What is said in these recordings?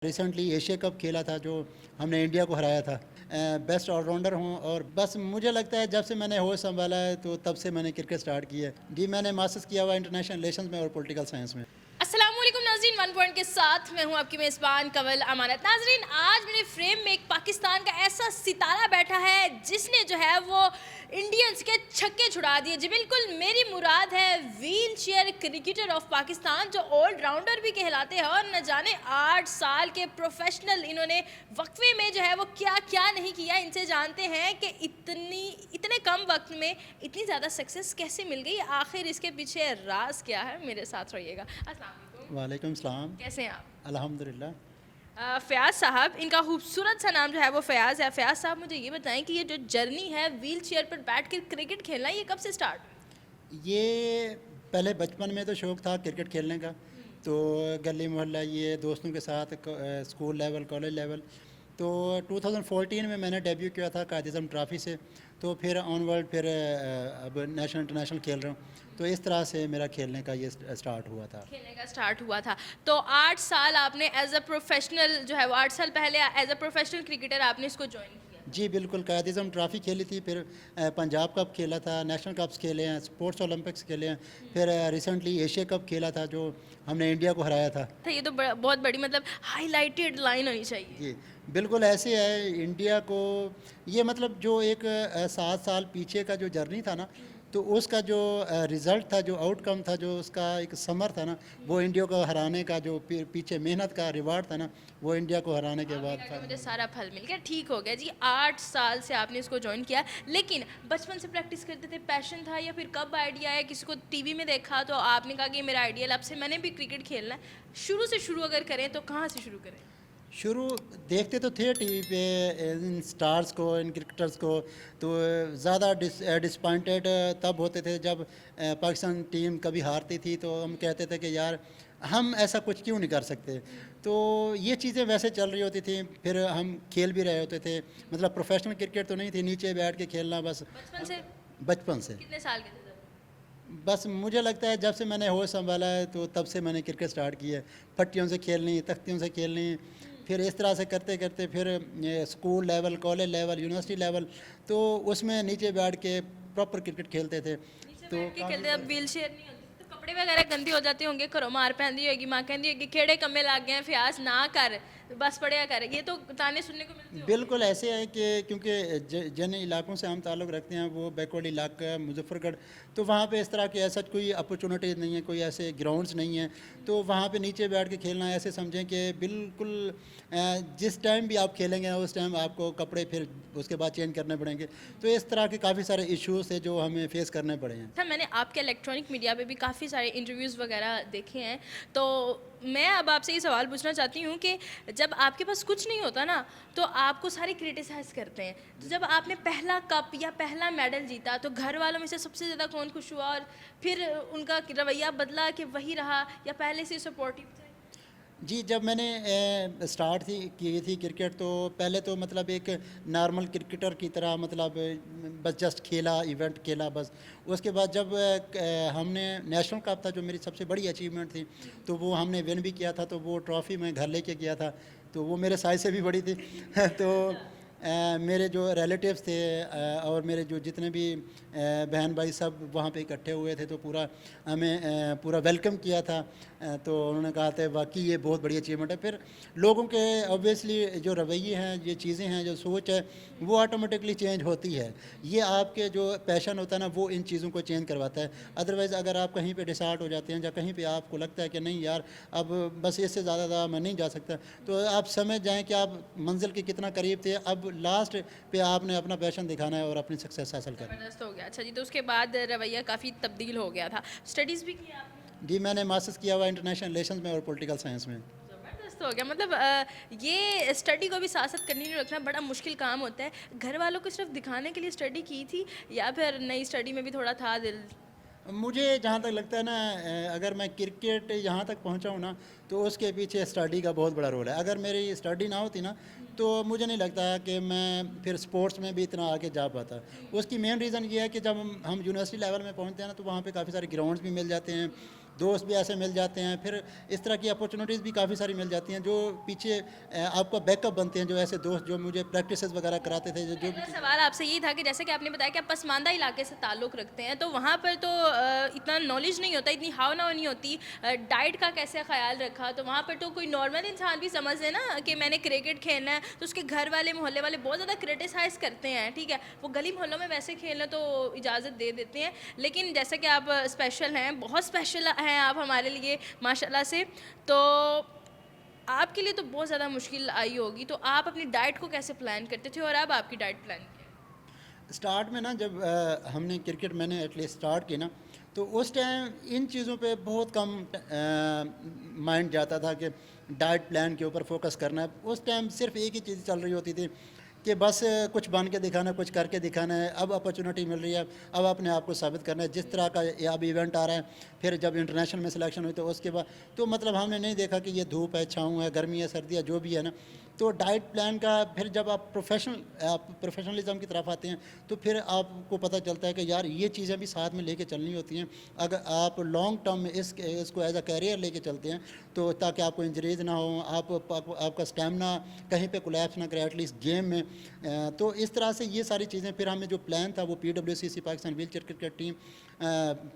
Recently Asia cup खेला था जो हमने इंडिया को हराया था। बेस्ट ऑलराउंडर हूँ और बस मुझे लगता है जब से मैंने होश संभाला है तो तब से मैंने क्रिकेट स्टार्ट किया है। जी, मैंने मास्टर्स किया हुआ इंटरनेशनल रिलेशंस में और पॉलिटिकल साइंस में। अस्सलाम वालेकुम नाज़रीन, वन पॉइंट के साथ मैं हूं आपकी मेज़बान कवल अमानत। नाज़रीन, आज मेरे फ्रेम में एक पाकिस्तान का ऐसा सितारा बैठा है जिसने जो है वो इंडियंस के छक्के छुड़ा दिए। जी बिल्कुल, मेरी मुराद है wheel chair cricketer of Pakistan जो ऑलराउंडर भी कहलाते हैं और न जाने 8 साल के प्रोफेशनल इन्होंने वक्फे में जो है वो क्या क्या नहीं किया। इनसे जानते हैं कि इतने कम वक्त में इतनी ज़्यादा सक्सेस कैसे मिल गई, आखिर इसके पीछे राज क्या है। मेरे साथ रहिएगा। अस्सलाम वालेकुम। वालेकुम सलाम। कैसे हैं आप? अल्हम्दुलिल्लाह। फ़याज़ साहब, इनका खूबसूरत सा नाम जो है वो फ़याज़ है। फ़याज़ साहब, मुझे ये बताएं कि ये जो जर्नी है व्हील चेयर पर बैठ कर क्रिकेट खेलना, ये कब से स्टार्ट हुई? ये पहले बचपन में तो शौक़ था क्रिकेट खेलने का, तो गली मोहल्ला ये दोस्तों के साथ स्कूल लेवल कॉलेज लेवल। तो 2014 में मैंने डेब्यू किया था कायद-ए-आज़म ट्रॉफ़ी से। तो फिर ऑनवर्ड फिर अब नेशनल इंटरनेशनल खेल रहा हूँ। तो इस तरह से मेरा खेलने का ये स्टार्ट हुआ था। खेलने का स्टार्ट हुआ था। तो 8 साल आपने एज़ अ प्रोफ़ेशनल जो है वो 8 साल पहले एज़ अ प्रोफ़ेशनल क्रिकेटर आपने इसको जॉइन किया। जी बिल्कुल, कायद-ए-आज़म ट्रॉफ़ी खेली थी, फिर पंजाब कप खेला था, नेशनल कप्स खेले हैं, स्पोर्ट्स ओलंपिक्स खेले हैं, फिर रिसेंटली एशिया कप खेला था जो हमने इंडिया को हराया था। तो ये तो बहुत बड़ी मतलब हाइलाइटेड लाइन होनी चाहिए। जी, बिल्कुल ऐसे है इंडिया को। ये मतलब जो एक 7 साल पीछे का जो जर्नी था ना, तो उसका जो रिज़ल्ट था, जो आउटकम था, जो उसका एक समर था ना, वो इंडिया को हराने का जो पीछे मेहनत का रिवार्ड था ना, वो इंडिया को हराने के बाद था। मुझे सारा फल मिल गया, ठीक हो गया जी। 8 साल से आपने इसको ज्वाइन किया, लेकिन बचपन से प्रैक्टिस करते थे, पैशन था, या फिर कब आइडिया है? किसी को टीवी में देखा तो आपने कहा कि ये मेरा आइडिया, अब से मैंने भी क्रिकेट खेलना है। शुरू से शुरू अगर करें तो कहाँ से शुरू करें? शुरू देखते तो थे टीवी पे इन स्टार्स को, इन क्रिकेटर्स को। तो ज़्यादा डिसपॉइंटेड तब होते थे जब पाकिस्तान टीम कभी हारती थी, तो हम कहते थे कि यार हम ऐसा कुछ क्यों नहीं कर सकते। तो ये चीज़ें वैसे चल रही होती थी, फिर हम खेल भी रहे होते थे। मतलब प्रोफेशनल क्रिकेट तो नहीं थी, नीचे बैठ के खेलना बस। बचपन से? बचपन से कितने साल के थे तब? बस मुझे लगता है जब से मैंने होश संभाला है तो तब से मैंने क्रिकेट स्टार्ट किया है। पट्टियों से खेलनी, तख्तियों से खेलनी, फिर इस तरह से करते करते फिर ये school level, college level, university level, तो उसमें नीचे बैठ के प्रॉपर क्रिकेट खेलते थे। नीचे तो बैठ के खेलते, अब व्हील चेयर नहीं होती तो कपड़े वगैरह गंदे हो जाते होंगे, घरों मार पैंदी होगी, माँ कहती होगी खेड़े कम्मे लग गए, फ़याज़ ना कर, बस पढ़िया कर। ये तो ताने सुनने को मिलते होंगे। बिल्कुल ऐसे है कि क्योंकि जिन इलाकों से हम ताल्लुक़ रखते हैं वो बैकवर्ड इलाका है, मुजफ्फरगढ़। तो वहाँ पे इस तरह की ऐसा कोई अपॉर्चुनिटीज़ नहीं है, कोई ऐसे ग्राउंड्स नहीं हैं। तो वहाँ पे नीचे बैठ के खेलना ऐसे समझें कि बिल्कुल जिस टाइम भी आप खेलेंगे उस टाइम आपको कपड़े फिर उसके बाद चेंज करने पड़ेंगे। तो इस तरह के काफ़ी सारे इश्यूज़ थे जो हमें फेस करने पड़े हैं। अच्छा, मैंने आपके इलेक्ट्रॉनिक मीडिया पे भी काफ़ी सारे इंटरव्यूज़ वगैरह देखे हैं, तो मैं अब आपसे ये सवाल पूछना चाहती हूँ कि जब आपके पास कुछ नहीं होता ना, तो आपको सारे क्रिटिसाइज़ करते हैं। तो जब आपने पहला कप या पहला मेडल जीता तो घर वालों में से सबसे ज़्यादा कौन खुश हुआ, और फिर उनका रवैया बदला कि वही रहा, या पहले से सपोर्टिव थे? जी, जब मैंने स्टार्ट की थी क्रिकेट, तो पहले तो मतलब एक नॉर्मल क्रिकेटर की तरह मतलब बस जस्ट खेला, इवेंट खेला बस। उसके बाद जब हमने नेशनल कप था जो मेरी सबसे बड़ी अचीवमेंट थी, तो वो हमने विन भी किया था। तो वो ट्रॉफ़ी मैं घर लेके गया था, तो वो मेरे साइज़ से भी बड़ी थी। तो मेरे जो रिलेटिव्स थे और मेरे जो जितने भी बहन भाई सब वहाँ पे इकट्ठे हुए थे, तो पूरा हमें पूरा वेलकम किया था। तो उन्होंने कहा था वाकई ये बहुत बड़ी अचीवमेंट है। फिर लोगों के ऑब्वियसली जो रवैये हैं, ये चीज़ें हैं, जो सोच है, वो ऑटोमेटिकली चेंज होती है। ये आपके जो पैशन होता है ना, वो इन चीज़ों को चेंज करवाता है। अदरवाइज़ अगर आप कहीं पे डिसार्ट हो जाते हैं या कहीं पे आपको लगता है कि नहीं यार अब बस इससे ज़्यादा मैं नहीं जा सकता, तो आप समझ जाएँ कि आप मंज़िल के कितना करीब थे। अब लास्ट पे आपने अपना पैशन दिखाना है और अपनी सक्सेस हासिल करनी है। ज़बरदस्त हो गया। अच्छा जी, तो उसके बाद रवैया काफ़ी तब्दील हो गया था। स्टडीज़ भी की आपने? जी, मैंने मास्टर्स किया हुआ इंटरनेशनल रिलेशंस में और पॉलिटिकल साइंस में। ज़बरदस्त हो गया। मतलब ये स्टडी को भी साथ-साथ कंटिन्यू रखना बड़ा मुश्किल काम होता है। घर वालों को सिर्फ़ दिखाने के लिए स्टडी की थी, या फिर नई स्टडी में भी थोड़ा था दिल? मुझे जहाँ तक लगता है ना, अगर मैं क्रिकेट यहाँ तक पहुँचा हूँ ना, तो उसके पीछे स्टडी का बहुत बड़ा रोल है। अगर मेरी स्टडी ना होती ना, तो मुझे नहीं लगता कि मैं फिर स्पोर्ट्स में भी इतना आगे जा पाता। उसकी मेन रीज़न ये है कि जब हम यूनिवर्सिटी लेवल में पहुँचते हैं ना, तो वहाँ पे काफ़ी सारे ग्राउंड्स भी मिल जाते हैं, दोस्त भी ऐसे मिल जाते हैं, फिर इस तरह की अपॉर्चुनिटीज़ भी काफ़ी सारी मिल जाती हैं जो पीछे आपका बैकअप बनते हैं, जो ऐसे दोस्त जो मुझे प्रैक्टिस वगैरह कराते थे, जो मेरा सवाल आपसे ये था कि जैसे कि आपने बताया कि आप पसमानदा इलाके से ताल्लुक़ रखते हैं, तो वहाँ पर तो इतना नॉलेज नहीं होता, इतनी हाव-भाव नहीं होती, डाइट का कैसे ख़्याल रखा? तो वहाँ पर तो कोई नॉर्मल इंसान भी समझ ले ना कि मैंने क्रिकेट खेलना है, तो उसके घर वाले, मोहल्ले वाले बहुत ज़्यादा क्रिटिसाइज़ करते हैं, ठीक है? वो गली मोहल्लों में वैसे खेलना तो इजाज़त दे देते हैं, लेकिन जैसे कि आप स्पेशल हैं, बहुत स्पेशल हैं आप हमारे लिए माशाल्लाह से, तो आपके लिए तो बहुत ज़्यादा मुश्किल आई होगी, तो आप अपनी डाइट को कैसे प्लान करते थे और अब आपकी डाइट प्लान क्या है? स्टार्ट में ना जब हमने क्रिकेट मैंने एटलीस्ट स्टार्ट की ना, तो उस टाइम इन चीज़ों पे बहुत कम माइंड जाता था कि डाइट प्लान के ऊपर फोकस करना है। उस टाइम सिर्फ एक ही चीज़ चल रही होती थी कि बस कुछ बन के दिखाना है, कुछ करके दिखाना है, अब अपॉर्चुनिटी मिल रही है, अब अपने आप को साबित करना है। जिस तरह का ये अब इवेंट आ रहा है, फिर जब इंटरनेशनल में सिलेक्शन हुई तो उसके बाद तो मतलब हमने नहीं देखा कि ये धूप है, छाँव है, गर्मी है, सर्दी है, जो भी है ना। तो डाइट प्लान का फिर जब आप प्रोफेशनलिज्म की तरफ आते हैं, तो फिर आपको पता चलता है कि यार ये चीज़ें भी साथ में लेके चलनी होती हैं। अगर आप लॉन्ग टर्म में इसको एज अ कैरियर लेके चलते हैं, तो ताकि आपको इंजरीज ना हो, आपका स्टेमिना कहीं पे कोलैप्स ना करे एटलीस्ट गेम में। तो इस तरह से ये सारी चीज़ें फिर हमें जो प्लान था वो PWCC Pakistan wheel chair cricket team,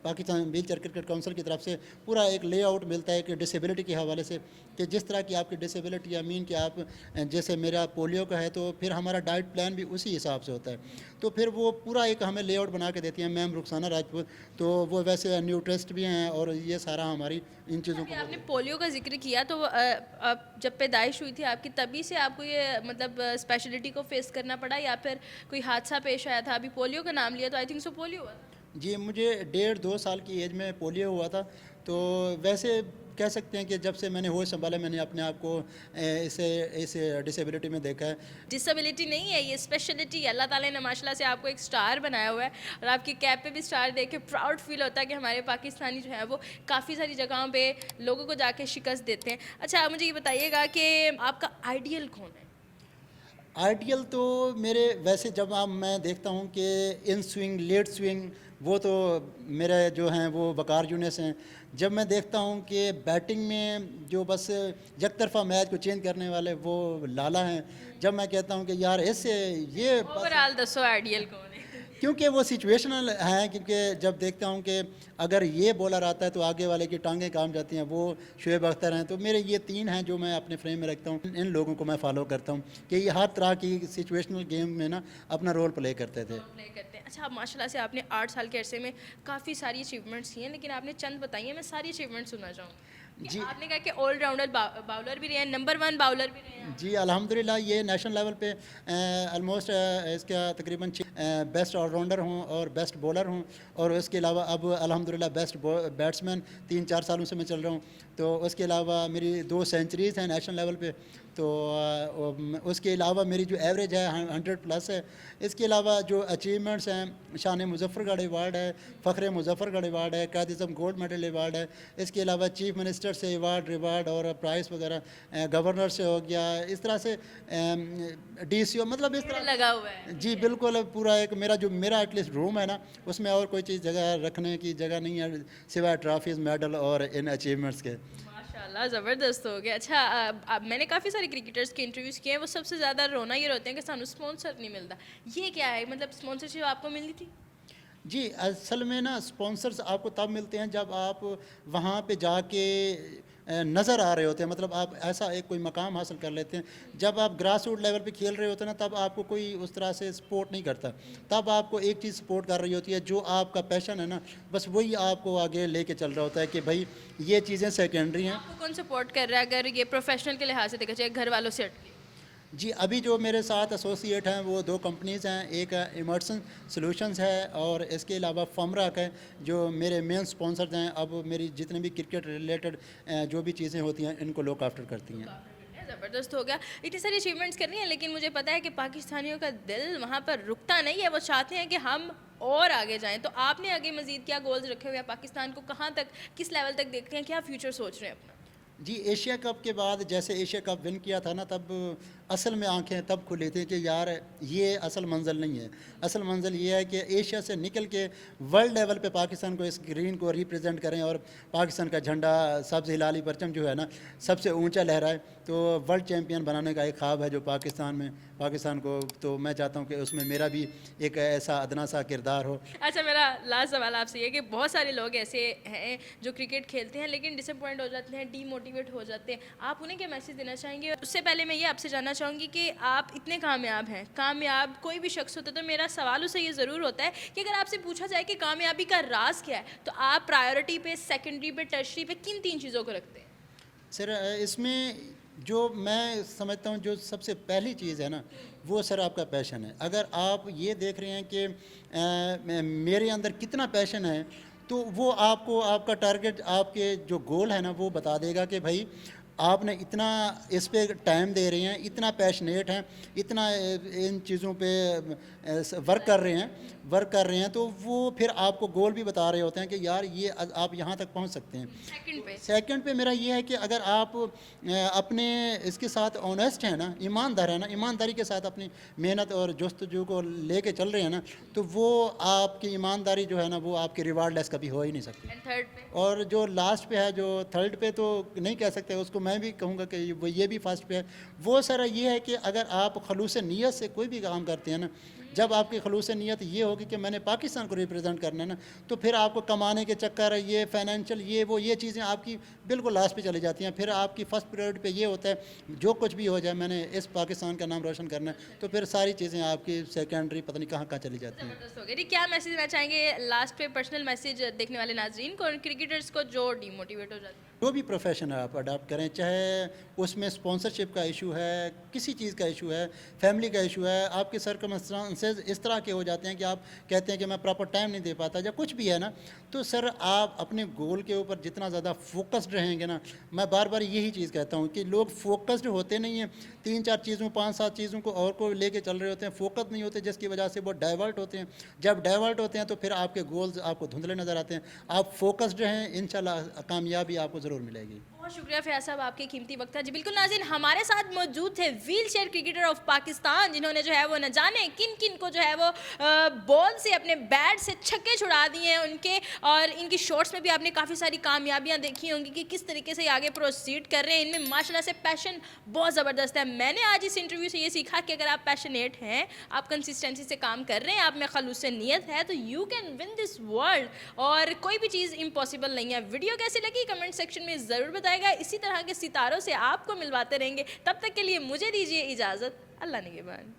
Pakistan wheel chair cricket council की तरफ से पूरा एक लेआउट मिलता है कि डिसेबिलिटी के हवाले से, कि जिस तरह की आपकी डिसेबिलिटी, आई मीन कि आप जैसे मेरा पोलियो का है, तो फिर हमारा डाइट प्लान भी उसी हिसाब से होता है। तो फिर वो पूरा एक हमें लेआउट बना के देती हैं मैम रुखसाना राजपूत, तो वो वैसे न्यूट्रिस्ट भी हैं और ये सारा हमारी इन चीज़ों अभी को। आपने पोलियो का जिक्र किया, तो अब जब पैदाइश हुई थी आपकी, तभी से आपको ये मतलब स्पेशलिटी को फेस करना पड़ा या फिर कोई हादसा पेश आया था? अभी पोलियो का नाम लिया तो आई थिंक सो पोलियो हुआ था। जी, मुझे 1.5-2 साल की एज में पोलियो हुआ था। तो वैसे कह सकते हैं कि जब से मैंने होश संभाला, मैंने अपने आप को इस डिसेबिलिटी में देखा है। डिसेबिलिटी नहीं है, ये स्पेशलिटी है। अल्लाह ताला ने माशाल्लाह से आपको एक स्टार बनाया हुआ है और आपकी कैप पे भी स्टार देख के प्राउड फील होता है कि हमारे पाकिस्तानी जो है वो काफ़ी सारी जगहों पे लोगों को जाके शिकस्त देते हैं। अच्छा, आप मुझे ये बताइएगा कि आपका आइडियल कौन है? आइडियल तो मेरे वैसे जब मैं देखता हूँ कि इन स्विंग, लेट स्विंग, वो तो मेरे जो हैं वो वकार यूनिस हैं। जब मैं देखता हूँ कि बैटिंग में जो बस एक तरफा मैच को चेंज करने वाले वो लाला हैं। जब मैं कहता हूँ कि यार इससे ये ओवरऑल दसो आइडियल कौन है? क्योंकि वो सिचुएशनल हैं, क्योंकि जब देखता हूँ कि अगर ये बॉलर आता है तो आगे वाले की टांगें काम जाती हैं, वो शुएब अख्तर हैं। तो मेरे ये 3 हैं जो मैं अपने फ्रेम में रखता हूँ। इन लोगों को मैं फॉलो करता हूँ कि ये हर तरह की सिचुएशनल गेम में ना अपना रोल प्ले करते थे। प्ले करते हैं। अच्छा, माशाल्लाह से आपने 8 साल के अरसे में काफ़ी सारी अचीवमेंट्स की हैं, लेकिन आपने चंद बताई हैं, मैं सारी अचीवमेंट सुनना चाहूँगी। जी। आपने कहा कि ऑलराउंडर बाउलर भी रहे हैं, नंबर 1 बाउलर भी रहे हैं। जी, अल्हम्दुलिल्लाह ये नेशनल लेवल पे ऑलमोस्ट इसका तकरीबन बेस्ट ऑलराउंडर हूँ और बेस्ट बॉलर हूँ, और उसके अलावा अब अल्हम्दुलिल्लाह बेस्ट बैट्समैन 3-4 सालों से मैं चल रहा हूँ। तो उसके अलावा मेरी 2 सेंचुरीज़ हैं नेशनल लेवल पे। तो उसके अलावा मेरी जो एवरेज है 100 प्लस है। इसके अलावा जो अचीवमेंट्स हैं, शान मुजफ्फरगढ़ अवार्ड है, फ़ख्र मुजफ्फरगढ़ अवार्ड है, कायद-ए-आज़म गोल्ड मेडल अवार्ड है। इसके अलावा चीफ मिनिस्टर से अवार्ड, रिवार्ड और प्राइज़ वगैरह, गवर्नर से हो गया, इस तरह से DCO, मतलब इस तरह लगा हुआ है। जी बिल्कुल। पूरा एक मेरा एटलीस्ट रूम है ना, उसमें और कोई चीज़ जगह रखने की जगह नहीं है सिवाय ट्रॉफीज़, मेडल और इन अचीवमेंट्स के। माशाल्लाह, ज़बरदस्त हो गया। अच्छा, अब मैंने काफ़ी सारे क्रिकेटर्स के इंटरव्यूज़ किए हैं, वो सबसे ज़्यादा रोना ये रोते हैं कि सानू स्पॉन्सर नहीं मिलता। ये क्या है, मतलब स्पॉन्सरशिप आपको मिली थी? जी, असल में ना स्पॉन्सर्स आपको तब मिलते हैं जब आप वहाँ पे जाके नज़र आ रहे होते हैं, मतलब आप ऐसा एक कोई मकाम हासिल कर लेते हैं। जब आप ग्रास रूट लेवल पे खेल रहे होते हैं ना, तब आपको कोई उस तरह से सपोर्ट नहीं करता। तब आपको एक चीज़ सपोर्ट कर रही होती है, जो आपका पैशन है ना, बस वही आपको आगे लेके चल रहा होता है कि भाई ये चीज़ें सेकेंडरी हैं। आपको कौन सपोर्ट कर रहा है अगर ये प्रोफेशनल के लिहाज से देखा जाए, घर वालों से हट के? जी, अभी जो मेरे साथ एसोसिएट हैं वो 2 कंपनीज़ हैं, एक इमर्सन सॉल्यूशंस है और इसके अलावा फमराक है, जो मेरे मेन स्पॉन्सर्स हैं। अब मेरी जितने भी क्रिकेट रिलेटेड जो भी चीज़ें होती हैं, इनको लुक आफ्टर करती हैं। ज़बरदस्त हो गया। इतनी सारी अचीवमेंट्स कर रही हैं, लेकिन मुझे पता है कि पाकिस्तानियों का दिल वहाँ पर रुकता नहीं है, वो चाहते हैं कि हम और आगे जाएं। तो आपने आगे मज़ीद क्या गोल्स रखे हुए हैं? पाकिस्तान को कहाँ तक, किस लेवल तक देखते हैं, क्या फ्यूचर सोच रहे हैं अपना? जी, एशिया कप के बाद जैसे एशिया कप विन किया था ना, तब असल में आंखें तब खुली थी कि यार ये असल मंजिल नहीं है। असल मंजिल ये है कि एशिया से निकल के वर्ल्ड लेवल पे पाकिस्तान को, इस ग्रीन को रिप्रेजेंट करें और पाकिस्तान का झंडा सब्ज़ हिलाली परचम जो है ना सबसे ऊंचा लहराए। तो वर्ल्ड चैम्पियन बनाने का एक ख्वाब है जो पाकिस्तान को, तो मैं चाहता हूँ कि उसमें मेरा भी एक ऐसा अदना सा किरदार हो। अच्छा, मेरा लास्ट सवाल आपसे ये कि बहुत सारे लोग ऐसे हैं जो क्रिकेट खेलते हैं लेकिन डिसअपॉइंट हो जाते हैं, डीमोटिवेट हो जाते हैं, आप उन्हें क्या मैसेज देना चाहेंगे? उससे पहले मैं ये आपसे जानना चाहूँगी कि आप इतने कामयाब हैं, कामयाब कोई भी शख्स होता है तो मेरा सवाल उससे ये ज़रूर होता है कि अगर आपसे पूछा जाए कि कामयाबी का राज क्या है, तो आप प्रायोरिटी पे, सेकेंडरी पे, टर्शरी पे किन 3 चीज़ों को रखते हैं? सर इसमें जो मैं समझता हूँ जो सबसे पहली चीज़ है ना, वो सर आपका पैशन है। अगर आप ये देख रहे हैं कि मेरे अंदर कितना पैशन है, तो वो आपको आपका टारगेट, आपके जो गोल है ना, वो बता देगा कि भाई आपने इतना इस पे टाइम दे रहे हैं, इतना पैशनेट हैं, इतना इन चीज़ों पे वर्क कर रहे हैं, तो वो फिर आपको गोल भी बता रहे होते हैं कि यार ये आप यहाँ तक पहुँच सकते हैं। सेकंड पे मेरा ये है कि अगर आप अपने इसके साथ ऑनेस्ट हैं ना, ईमानदार है ना, ईमानदारी के साथ अपनी मेहनत और जस्तजू को लेके चल रहे हैं ना, तो वो आपकी ईमानदारी जो है ना, वो आपकी रिवार्डलेस कभी हो ही नहीं सकती। एंड थर्ड पे? और जो लास्ट पे है, जो थर्ड पे तो नहीं कह सकते, उसको मैं भी कहूँगा कि वो ये भी फर्स्ट पे है। वो सर ये है कि अगर आप खलूस नीयत से कोई भी काम करते हैं ना, जब आपकी खलूस नीयत ये होगी कि मैंने पाकिस्तान को रिप्रेजेंट करना है ना, तो फिर आपको कमाने के चक्कर, ये फाइनेंशियल, ये चीज़ें आपकी बिल्कुल लास्ट पे चली जाती हैं। फिर आपकी फ़र्स्ट प्रायोरिटी पे ये होता है जो कुछ भी हो जाए, मैंने इस पाकिस्तान का नाम रोशन करना है, तो फिर सारी चीज़ें आपकी सेकेंडरी पता नहीं कहाँ कहाँ चली जाती हैं। ज़बरदस्त हो गया। जी, क्या मैसेज देना चाहेंगे लास्ट पे, पर्सनल मैसेज देखने वाले नाज़रीन को और क्रिकेटर्स को जो डीमोटिवेट हो जाते हैं? जो भी प्रोफेशन है आप अडाप्ट करें, चाहे उसमें स्पॉन्सरशिप का इशू है, किसी चीज़ का इशू है, फैमिली का इशू है, आपके सर्कमस्टांसेस इस तरह के हो जाते हैं कि आप कहते हैं कि मैं प्रॉपर टाइम नहीं दे पाता, या कुछ भी है ना, तो सर आप अपने गोल के ऊपर जितना ज़्यादा फोकस्ड रहेंगे ना, मैं बार बार यही चीज़ कहता हूँ कि लोग फोकस्ड होते नहीं हैं, 3-4 चीज़ों, 5-7 चीज़ों को और को लेके चल रहे होते हैं, फोकस नहीं होते, जिसकी वजह से वो डाइवर्ट होते हैं। जब डाइवर्ट होते हैं तो फिर आपके गोल्स आपको धुंधले नज़र आते हैं। आप फोकस्ड रहें, इंशाल्लाह कामयाबी आपको ज़रूर मिलेगी। बहुत शुक्रिया फैयाज साहब, आपके कीमती वक्त था। जी बिल्कुल नाज़रीन, हमारे साथ मौजूद थे wheel chair cricketer of Pakistan, जिन्होंने जो है वो न जाने किन किन को जो है वो बॉल से, अपने बैट से छक्के छुड़ा दिए हैं उनके, और इनकी शॉट्स में भी आपने काफ़ी सारी कामयाबियां देखी होंगी कि किस तरीके से आगे प्रोसीड कर रहे हैं। इनमें माशाल्लाह से पैशन बहुत ज़बरदस्त है। मैंने आज इस इंटरव्यू से ये सीखा कि अगर आप पैशनेट हैं, आप कंसिस्टेंसी से काम कर रहे हैं, आप में खलूस नीयत है, तो you can win this world, और कोई भी चीज़ इम्पॉसिबल नहीं है। वीडियो कैसी लगी कमेंट सेक्शन में ज़रूर बताइएगा। इसी तरह के सितारों से आपको मिलवाते रहेंगे। तब तक के लिए मुझे दीजिए इजाज़त। अल्लाह निगहबान।